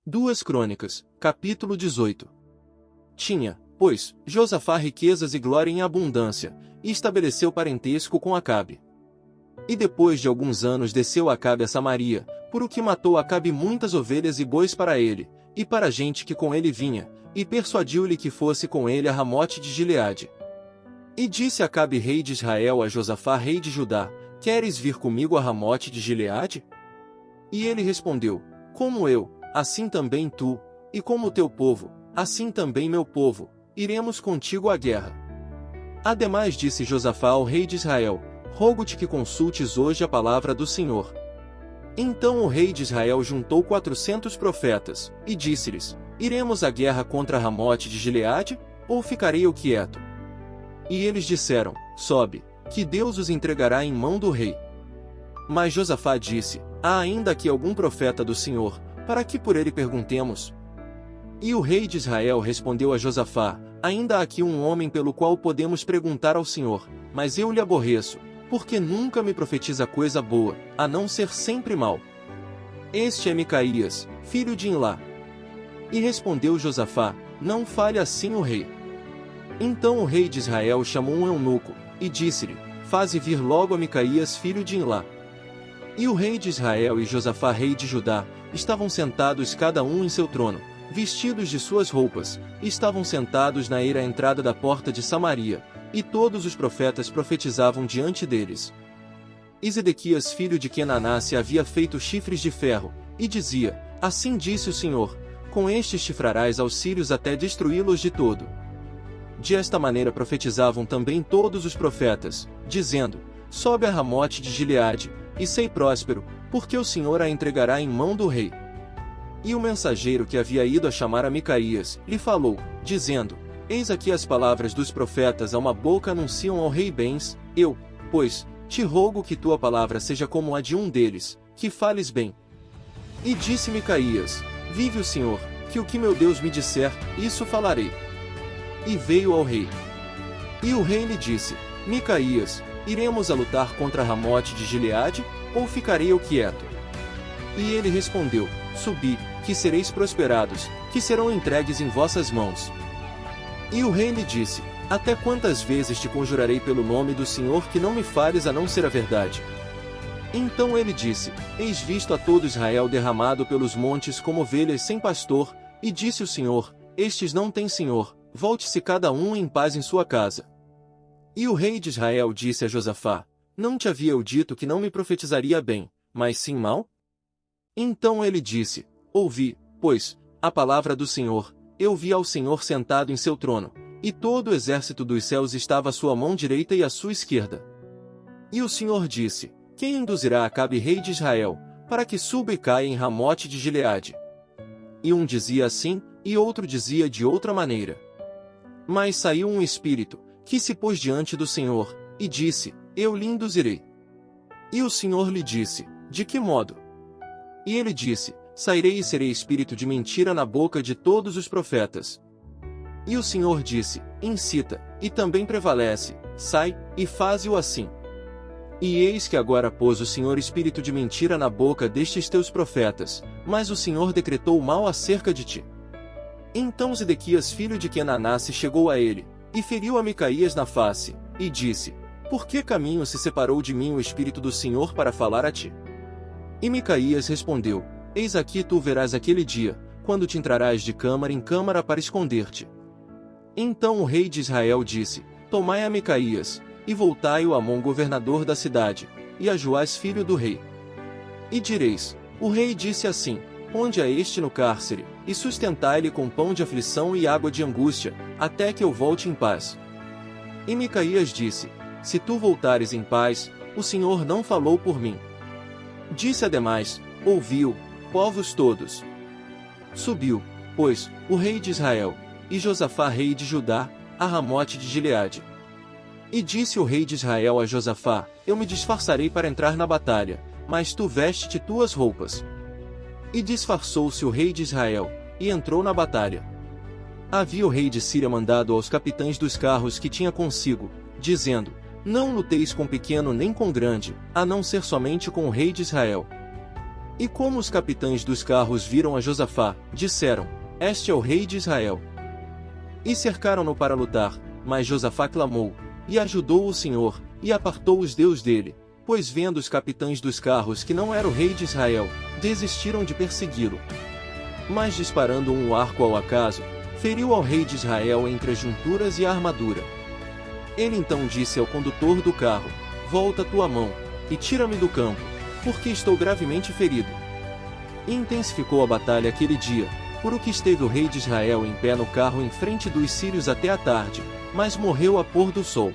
2 Crônicas, capítulo 18. Tinha, pois, Josafá riquezas e glória em abundância, e estabeleceu parentesco com Acabe. E depois de alguns anos desceu Acabe a Samaria, por o que matou Acabe muitas ovelhas e bois para ele, e para a gente que com ele vinha, e persuadiu-lhe que fosse com ele a Ramote de Gileade. E disse Acabe rei de Israel a Josafá rei de Judá: Queres vir comigo a Ramote de Gileade? E ele respondeu: Como eu, assim também tu, e como teu povo, assim também meu povo, iremos contigo à guerra. Ademais disse Josafá ao rei de Israel: Rogo-te que consultes hoje a palavra do Senhor. Então o rei de Israel juntou 400 profetas, e disse-lhes: Iremos à guerra contra Ramote de Gileade, ou ficarei eu quieto? E eles disseram: Sobe, que Deus os entregará em mão do rei. Mas Josafá disse: Há ainda aqui algum profeta do Senhor, para que por ele perguntemos? E o rei de Israel respondeu a Josafá: Ainda há aqui um homem pelo qual podemos perguntar ao Senhor, mas eu lhe aborreço, porque nunca me profetiza coisa boa, a não ser sempre mal. Este é Micaías, filho de Imlá. E respondeu Josafá: Não fale assim o rei. Então o rei de Israel chamou um eunuco, e disse-lhe: Faze vir logo a Micaías, filho de Imlá. E o rei de Israel e Josafá rei de Judá estavam sentados cada um em seu trono, vestidos de suas roupas, e estavam sentados na eira à entrada da porta de Samaria, e todos os profetas profetizavam diante deles. E Zedequias filho de Kenaná se havia feito chifres de ferro, e dizia: Assim disse o Senhor, com estes chifrarás aos sírios até destruí-los de todo. De esta maneira profetizavam também todos os profetas, dizendo: Sobe a Ramote de Gileade, e sei próspero, porque o Senhor a entregará em mão do rei. E o mensageiro que havia ido a chamar a Micaías, lhe falou, dizendo: Eis aqui as palavras dos profetas a uma boca anunciam ao rei bens, eu, pois, te rogo que tua palavra seja como a de um deles, que fales bem. E disse Micaías: Vive o Senhor, que o que meu Deus me disser, isso falarei. E veio ao rei. E o rei lhe disse: Micaías, iremos a lutar contra Ramote de Gileade, ou ficarei eu quieto? E ele respondeu: Subi, que sereis prosperados, que serão entregues em vossas mãos. E o rei lhe disse: Até quantas vezes te conjurarei pelo nome do Senhor que não me fales a não ser a verdade? Então ele disse: Eis visto a todo Israel derramado pelos montes como ovelhas sem pastor, e disse o Senhor: Estes não têm senhor, volte-se cada um em paz em sua casa. E o rei de Israel disse a Josafá: Não te havia eu dito que não me profetizaria bem, mas sim mal? Então ele disse: Ouvi, pois, a palavra do Senhor. Eu vi ao Senhor sentado em seu trono, e todo o exército dos céus estava à sua mão direita e à sua esquerda. E o Senhor disse: Quem induzirá Acabe rei de Israel, para que suba e caia em Ramote de Gileade? E um dizia assim, e outro dizia de outra maneira. Mas saiu um espírito, que se pôs diante do Senhor, e disse: Eu lhe induzirei. E o Senhor lhe disse: De que modo? E ele disse: Sairei e serei espírito de mentira na boca de todos os profetas. E o Senhor disse: Incita, e também prevalece, sai, e faze-o assim. E eis que agora pôs o Senhor espírito de mentira na boca destes teus profetas, mas o Senhor decretou mal acerca de ti. Então Zedequias filho de Kenaná se chegou a ele, e feriu a Micaías na face, e disse: Por que caminho se separou de mim o espírito do Senhor para falar a ti? E Micaías respondeu: Eis aqui tu verás aquele dia, quando te entrarás de câmara em câmara para esconder-te. Então o rei de Israel disse: Tomai a Micaías, e voltai-o a Amon governador da cidade, e a Joás filho do rei. E direis: O rei disse assim: Ponde a este no cárcere, e sustentai-lhe com pão de aflição e água de angústia, até que eu volte em paz. E Micaías disse: Se tu voltares em paz, o Senhor não falou por mim. Disse ademais: Ouviu, povos todos. Subiu, pois, o rei de Israel, e Josafá rei de Judá, a Ramote de Gileade. E disse o rei de Israel a Josafá: Eu me disfarçarei para entrar na batalha, mas tu veste-te tuas roupas. E disfarçou-se o rei de Israel, e entrou na batalha. Havia o rei de Síria mandado aos capitães dos carros que tinha consigo, dizendo: Não luteis com pequeno nem com grande, a não ser somente com o rei de Israel. E como os capitães dos carros viram a Josafá, disseram: Este é o rei de Israel. E cercaram-no para lutar, mas Josafá clamou, e ajudou o Senhor, e apartou os Deus dele, pois vendo os capitães dos carros que não era o rei de Israel, desistiram de persegui-lo. Mas disparando um arco ao acaso, feriu ao rei de Israel entre as junturas e a armadura. Ele então disse ao condutor do carro: Volta tua mão, e tira-me do campo, porque estou gravemente ferido. E intensificou a batalha aquele dia, por o que esteve o rei de Israel em pé no carro em frente dos sírios até a tarde, mas morreu a pôr do sol.